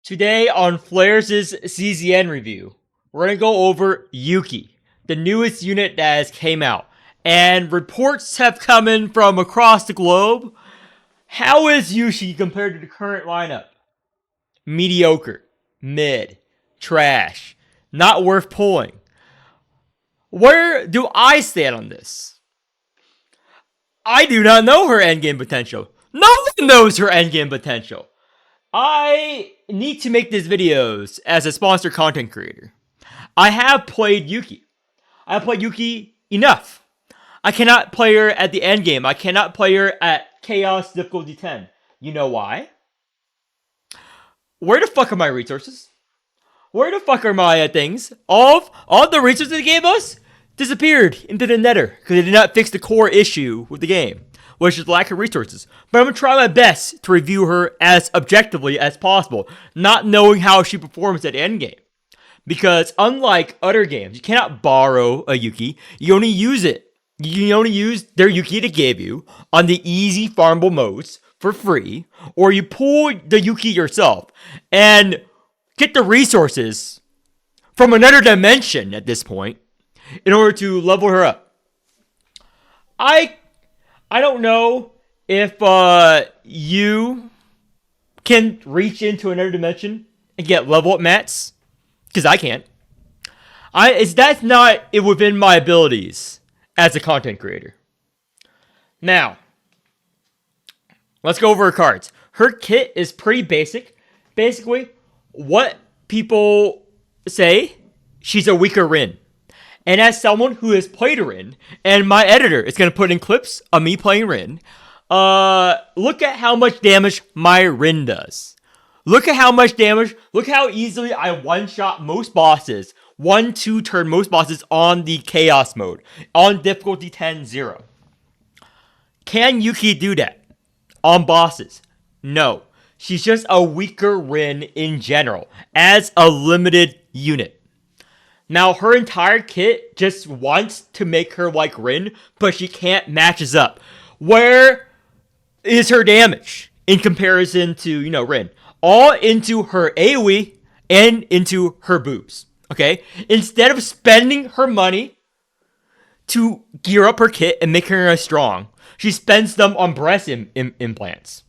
Today on Flares' CZN review, we're going to go over Yuki, the newest unit that has came out. And reports have come in from across the globe. How is Yuki compared to the current lineup? Mediocre, mid, trash, not worth pulling. Where do I stand on this? I do not know her endgame potential. No one knows her endgame potential. I need to make these videos as a sponsored content creator. I have played Yuki. I have played Yuki enough. I cannot play her at the end game. I cannot play her at Chaos Difficulty 10. You know why? Where the fuck are my resources? Where the fuck are my things? All the resources they gave us disappeared into the nether because they did not fix the core issue with the game, which is lack of resources. But I'm going to try my best to review her as objectively as possible, not knowing how she performs at the end game. Because unlike other games, you cannot borrow a Yuki. You only use it. You only use their Yuki they gave you on the easy farmable modes for free, or you pull the Yuki yourself and get the resources from another dimension at this point in order to level her up. I don't know if you can reach into another dimension and get level up mats, because I can't. That's not within my abilities as a content creator. Now, let's go over her cards. Her kit is pretty basic. Basically, what people say, she's a weaker Rin. And as someone who has played Rin, and my editor is going to put in clips of me playing Rin, look at how much damage my Rin does. Look at how much damage, look how easily I one-shot most bosses, 1-2 turn most bosses on the Chaos mode, on difficulty 10-0. Can Yuki do that on bosses? No. She's just a weaker Rin in general, as a limited unit. Now, her entire kit just wants to make her like Rin, but she can't matches up. Where is her damage in comparison to, Rin? All into her AoE and into her boobs, okay? Instead of spending her money to gear up her kit and make her strong, she spends them on breast implants.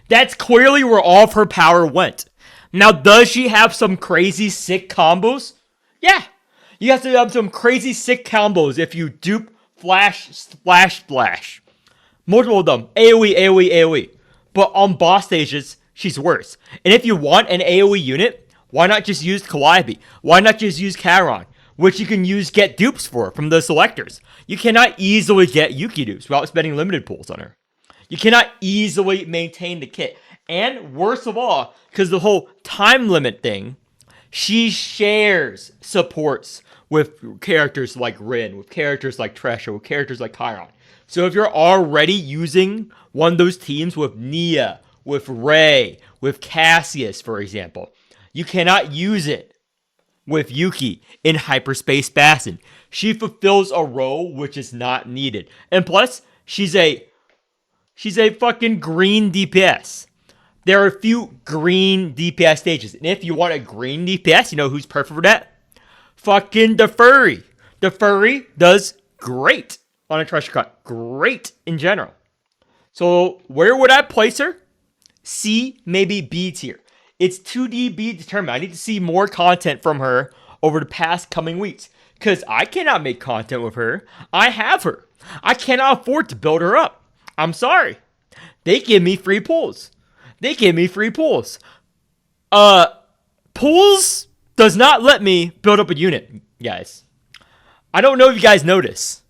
That's clearly where all of her power went. Now, does she have some crazy sick combos? Yeah, you have to have some crazy sick combos if you dupe flash, splash, splash. Multiple of them, AoE, AoE, AoE. But on boss stages, she's worse. And if you want an AoE unit, why not just use Calliope? Why not just use Charon, which you can get dupes for from the selectors? You cannot easily get Yuki dupes without spending limited pools on her. You cannot easily maintain the kit. And worst of all, because the whole time limit thing, she shares supports with characters like Rin, with characters like Tresha, with characters like Chiron. So if you're already using one of those teams with Nia, with Rei, with Cassius, for example, you cannot use it with Yuki in Hyperspace Bastion. She fulfills a role which is not needed. And plus, she's a fucking green DPS. There are a few green DPS stages. And if you want a green DPS, you know who's perfect for that? Fucking the Furry. The Furry does great on a treasure cut. Great in general. So where would I place her? C, maybe B tier. It's 2DB determined. I need to see more content from her over the past coming weeks. Because I cannot make content with her. I have her. I cannot afford to build her up. I'm sorry. They give me free pulls. Pools does not let me build up a unit, guys. I don't know if you guys notice.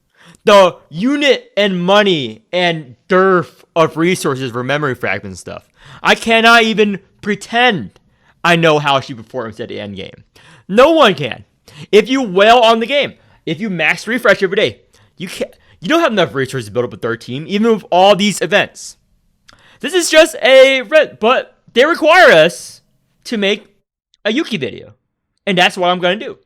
The unit and money and dearth of resources for memory fragments stuff. I cannot even pretend I know how she performs at the end game. No one can. If you wail on the game, if you max refresh every day, you don't have enough resources to build up a third team, even with all these events. This is just but they require us to make a Yuki video. And that's what I'm going to do.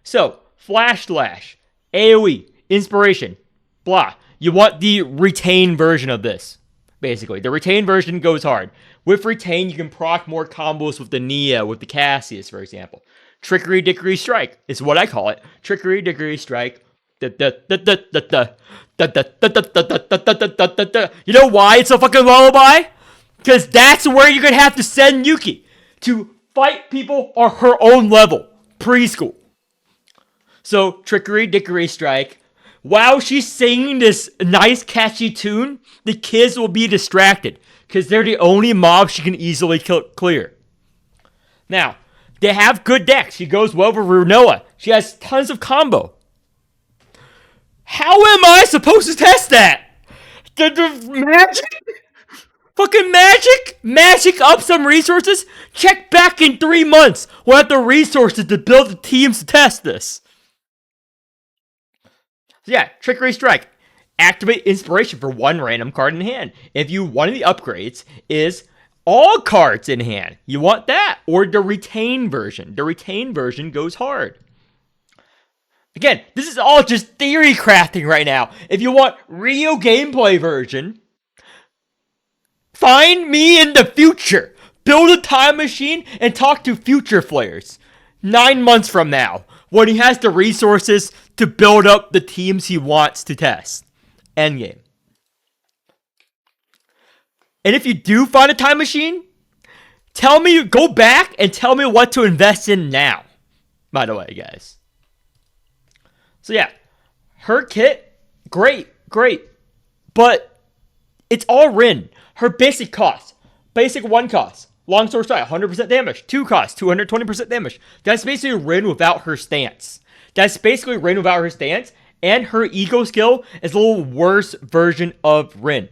So, Flash Slash, AoE, Inspiration, blah. You want the retained version of this. basically. The Retain version goes hard. With Retain, you can proc more combos with the Nia, with the Cassius, for example. Trickery Dickory Strike is what I call it. Trickery Dickory Strike. You know why it's a fucking lullaby? Because that's where you're gonna have to send Yuki to fight people on her own level. Preschool. So, Trickery Dickory Strike. While she's singing this nice catchy tune, the kids will be distracted because they're the only mob she can easily clear. Now, they have good decks. She goes well with Runoa. She has tons of combo. How am I supposed to test that? The magic? Fucking magic? Magic up some resources? Check back in 3 months. We'll have the resources to build the teams to test this. So yeah, Trickery Strike. Activate Inspiration for one random card in hand. If you one of the upgrades is all cards in hand. You want that or the Retain version. The Retain version goes hard. Again, this is all just theory crafting right now. If you want real gameplay version, find me in the future. Build a time machine and talk to future players. 9 months from now, when he has the resources to build up the teams he wants to test. Endgame. And if you do find a time machine, go back and tell me what to invest in now. By the way, guys. So yeah, her kit, great. But it's all Rin. Her basic cost. Basic 1 cost. Longsword strike, 100% damage. 2 cost, 220% damage. That's basically Rin without her stance. And her ego skill is a little worse version of Rin.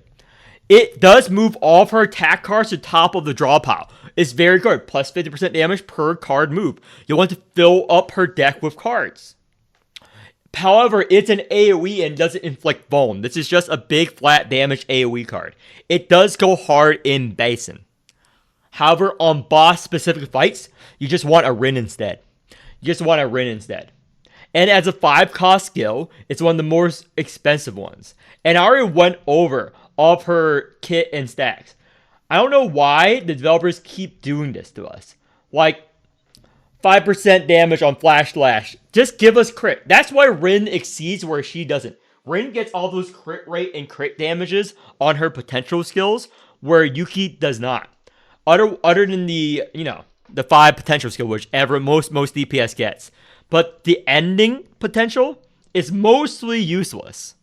It does move all of her attack cards to top of the draw pile. It's very good. Plus 50% damage per card move. You'll want to fill up her deck with cards. However, it's an AoE and doesn't inflict bone. This is just a big flat damage AoE card. It does go hard in Basin. However, on boss specific fights, you just want a Rin instead. And as a 5 cost skill, it's one of the more expensive ones. And I already went over all of her kit and stacks. I don't know why the developers keep doing this to us. Like, 5% damage on Flash Slash. Just give us crit. That's why Rin exceeds where she doesn't. Rin gets all those crit rate and crit damages on her potential skills, where Yuki does not. Other than the 5 potential skill, which most DPS gets. But the ending potential is mostly useless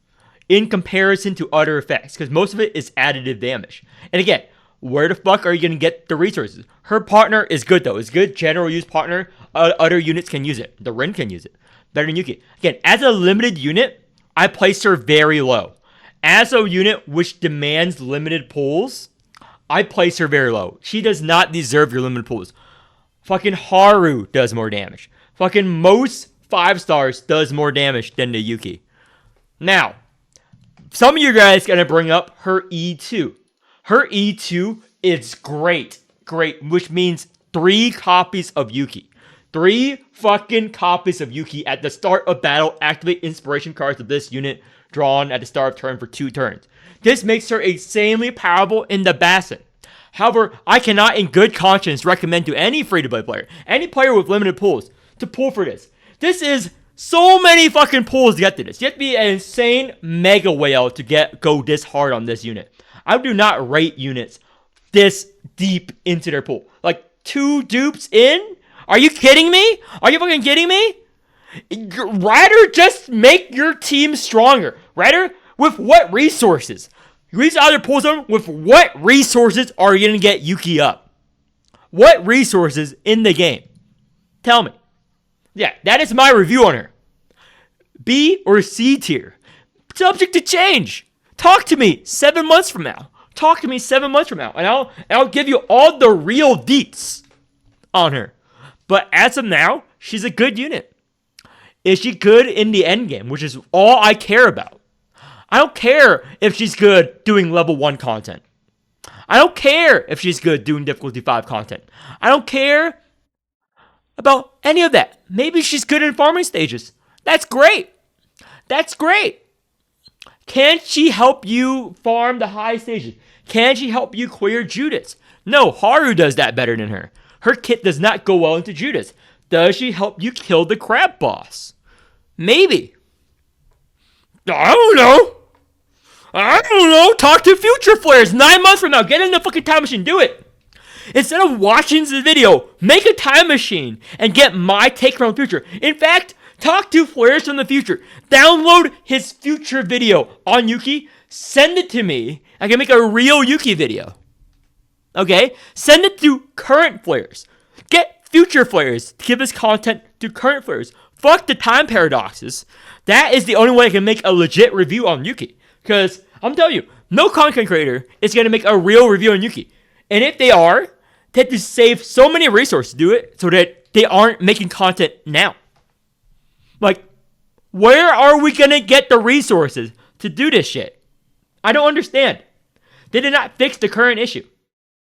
in comparison to other effects, because most of it is additive damage. And again, where the fuck are you going to get the resources? Her partner is good, though. It's good general use partner. Other units can use it. The Rin can use it. Better than Yuki. Again, as a limited unit, I place her very low. As a unit which demands limited pulls, I place her very low. She does not deserve your limited pulls. Fucking Haru does more damage. Fucking most 5 stars does more damage than the Yuki. Now, some of you guys gonna bring up her E2. Her E2 is great, which means 3 copies of Yuki. 3 fucking copies of Yuki at the start of battle. Activate inspiration cards of this unit drawn at the start of turn for 2 turns. This makes her insanely powerful in the Bassin. However, I cannot in good conscience recommend to any free-to-play player, any player with limited pulls, to pull for this. This is so many fucking pulls to get to this. You have to be an insane mega whale to go this hard on this unit. I do not rate units this deep into their pool. Like 2 dupes in? Are you kidding me? Are you fucking kidding me? Ryder, just make your team stronger. Ryder, with what resources? Reach out your pull zone. With what resources are you going to get Yuki up? What resources in the game? Tell me. Yeah, that is my review on her. B or C tier. Subject to change. Talk to me 7 months from now. And I'll give you all the real deets on her. But as of now, she's a good unit. Is she good in the endgame, which is all I care about? I don't care if she's good doing level 1 content. I don't care if she's good doing difficulty 5 content. I don't care about any of that. Maybe she's good in farming stages. That's great. Can she help you farm the high stages? Can she help you clear Judas? No, Haru does that better than her. Her kit does not go well into Judas. Does she help you kill the crab boss? Maybe. I don't know. Talk to future flares 9 months from now. Get in the fucking time machine. Do it. Instead of watching the video, make a time machine and get my take from the future. In fact, talk to flares from the future. Download his future video on Yuki. Send it to me. I can make a real Yuki video. Okay? Send it to current flares. Get future flares to give this content to current flares. Fuck the time paradoxes. That is the only way I can make a legit review on Yuki. Because I'm telling you, no content creator is going to make a real review on Yuki. And if they are, they have to save so many resources to do it so that they aren't making content now. Like, where are we going to get the resources to do this shit? I don't understand. They did not fix the current issue.